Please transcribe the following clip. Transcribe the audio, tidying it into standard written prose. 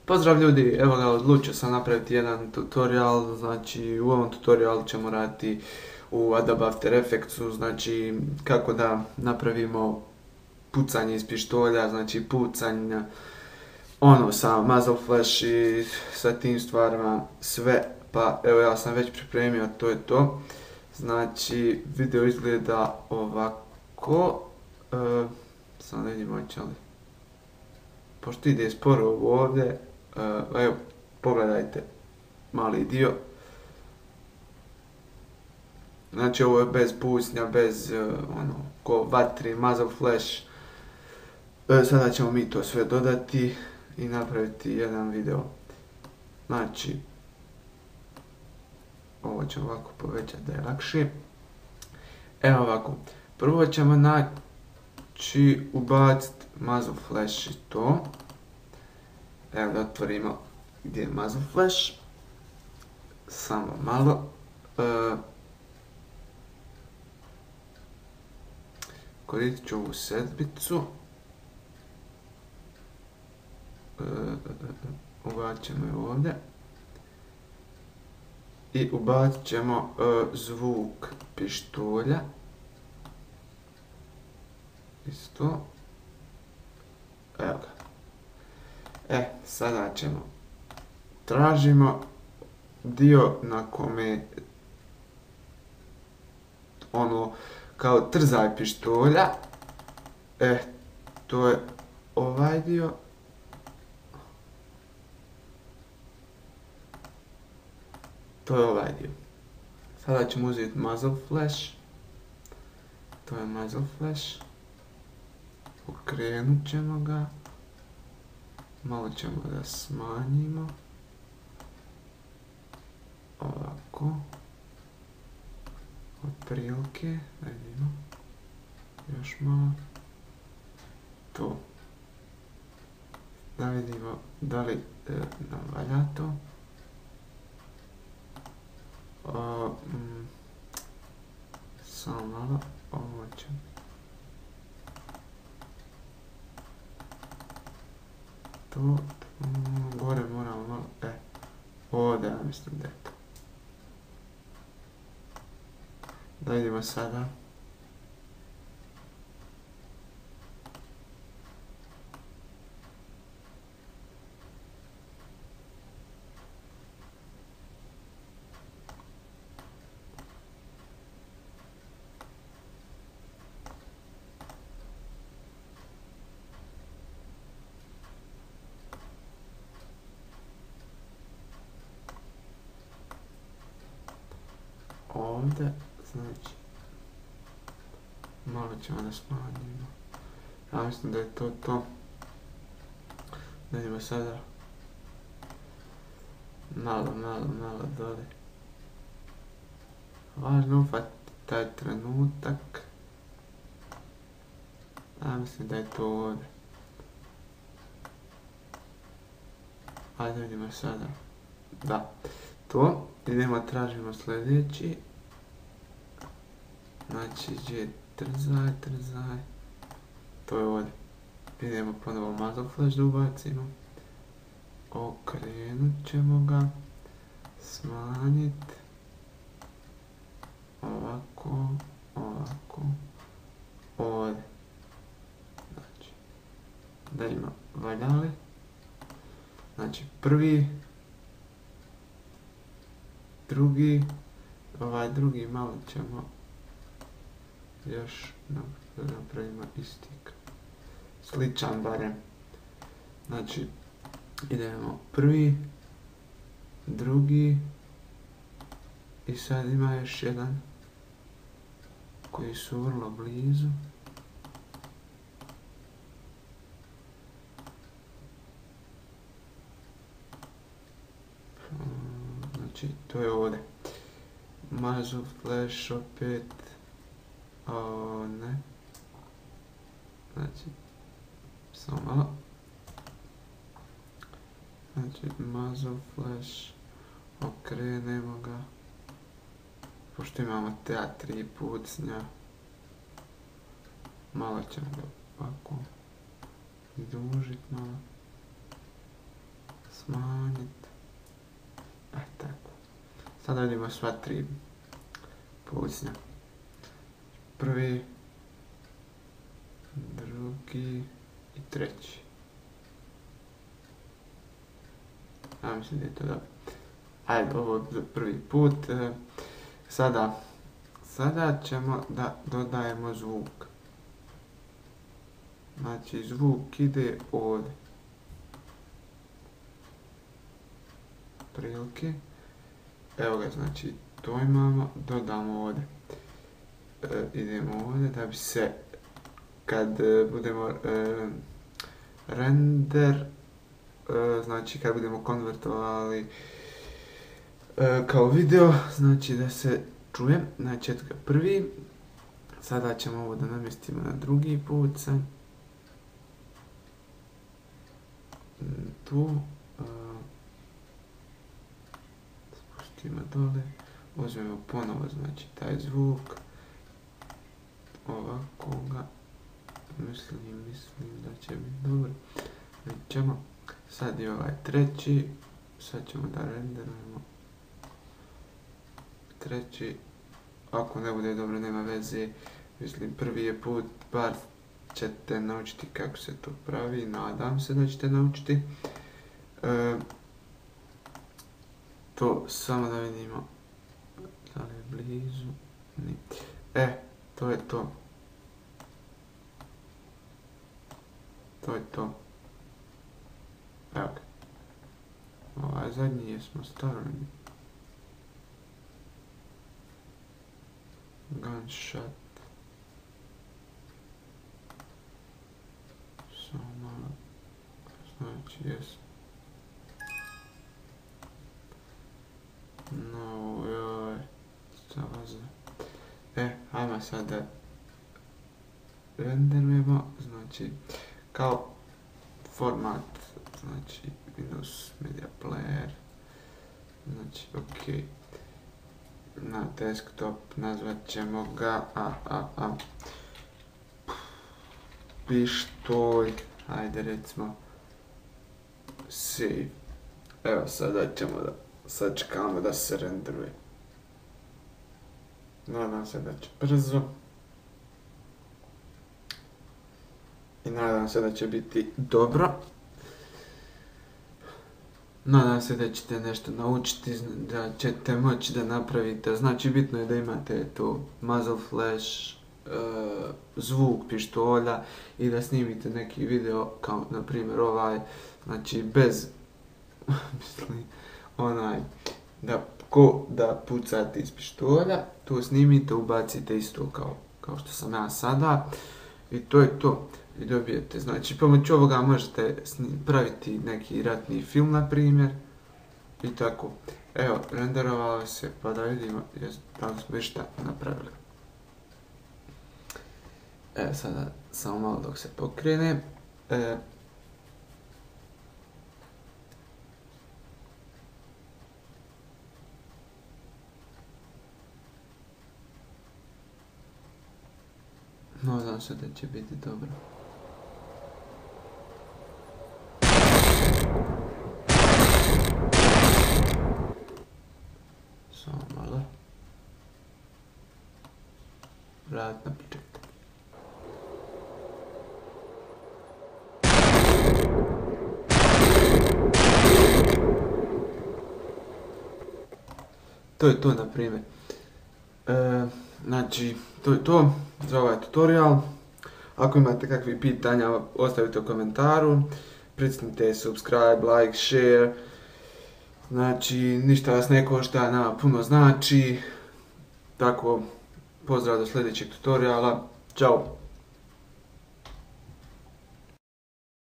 Pozdrav ljudi, evo ga, odlučio sam napraviti jedan tutorial, znači u ovom tutorialu ćemo raditi u Adobe After Effectsu, znači kako da napravimo pucanje iz pištolja, znači pucanje sa muzzle flash i sa tim stvarima sve, pa evo ja sam već pripremio, to je to. Znači video izgleda ovako, samo da vidimo hoće li, pošto ide sporo ovdje, evo pogledajte mali dio. Znači ovo je bez pucnja, bez ko vatri, muzzle flash. Sada ćemo mi to sve dodati i napraviti jedan video. Znači ovo ćemo ovako povećati da je lakše. Evo ovako, prvo ćemo znači ubaciti muzzle flash i to. Evo da otvorimo gdje je muzzle flash. Samo malo. Koristit ću ovu sedmicu. Ubacit ćemo je ovdje. I ubacit ćemo zvuk pištolja. Isto. Evo ga. Sada tražimo dio na kome kao trzaj pištolja. To je ovaj dio. To je ovaj dio. Sada ćemo uzeti muzzle flash. To je muzzle flash. Okrenut ćemo ga. Malo ćemo da smanjimo. Ovako. Otprilike. Da vidimo. Još malo. To. Da vidimo da li nam valja to. Samo malo. Ovo ćemo. To, gore moramo malo, ovdje ja mislim da je to. Da vidimo sada. Ovdje, znači, malo ćemo da smanjimo. Ja mislim da je to to. Da vidimo sada. Malo dole. Važno ufati taj trenutak. Ja mislim da je to ovdje. Ajde vidimo sada. Da, to. Idemo, tražimo sljedeći. Znači, gdje je trzaj. To je ovdje. Idemo ponovo muzzle flash da ubacimo. Okrenut ćemo ga. Smanjiti. Ovako. Ovdje. Znači, da ima valjali. Znači, prvi. Ovaj drugi malo ćemo još napravimo isti, sličan barem. Znači idemo prvi, drugi i sad ima još jedan koji su vrlo blizu. Znači to je ovdje. Muzzle flash opet. Ne. Znači, samo malo. Znači, muzzle flash. Okrenemo ga. Pošto imamo ta 3 pucnja. Malo ćemo ga ovako. Dužit malo. smanjiti. Tako. Sada vidimo sva 3 pucnja. Prvi, drugi i treći. Ja mislim da je to dobro. Ajde, ovo je prvi put. Sada ćemo da dodajemo zvuk. Znači, zvuk ide ovdje. Prilike. Evo ga, znači, to imamo, dodamo ovdje. Idemo ovdje da bi se, kad budemo render, znači kad budemo konvertovali kao video, znači da se čuje. Znači, eto ga prvi. Sada ćemo ovo da namjestimo na drugi pucanj. Tu. Spustimo dole. Uzmemo ponovo, znači, taj zvuk. Ovako ga. Mislim da će biti dobro. Vidimo. Sad je ovaj treći. Sad ćemo da renderujemo. Treći. Ako ne bude dobro, nema veze. Mislim, prvi je put, bar ćete naučiti kako se to pravi. Nadam se da ćete naučiti. To samo da vidimo. Da li je blizu? Nije. To je to. To je to. Evo ga. Ovaj zadnji jesmo stavili. Gunshot. Samo malo. Znači jesmo. No, joj. Zalaze. Ajmo sad da renderujemo. Znači, kao format. Znači, Windows Media Player. Znači, ok. Na desktop nazvat ćemo ga pištolj. Ajde, recimo save. Evo, sada ćemo da sačekamo da se renderuje. Nadam se da će brzo. I nadam se da će biti dobro. Nadam se da ćete nešto naučiti, da ćete moći da napravite. Znači, bitno je da imate tu muzzle flash, zvuk pištolja i da snimite neki video kao, na primjer, ovaj, znači bez, mislim, onaj, da pucate iz pištolja, to snimite, ubacite isto kao što sam ja sada i to je to. I dobijete, znači pomoću ovoga možete praviti neki ratni film, na primjer, i tako. Evo, renderovalo se, pa da vidimo da li smo išta napravili. Evo sada, samo malo dok se pokrene. Nadam se da će biti dobro. Samo malo. Vrat na početak. To je to, na primjer. Znači, to je to za ovaj tutorial. Ako imate kakvih pitanja, ostavite u komentaru. Pritisnite subscribe, like, share. Znači, ništa vas ne košta, nama puno znači. Tako, pozdrav do sljedećeg tutoriala. Ćao!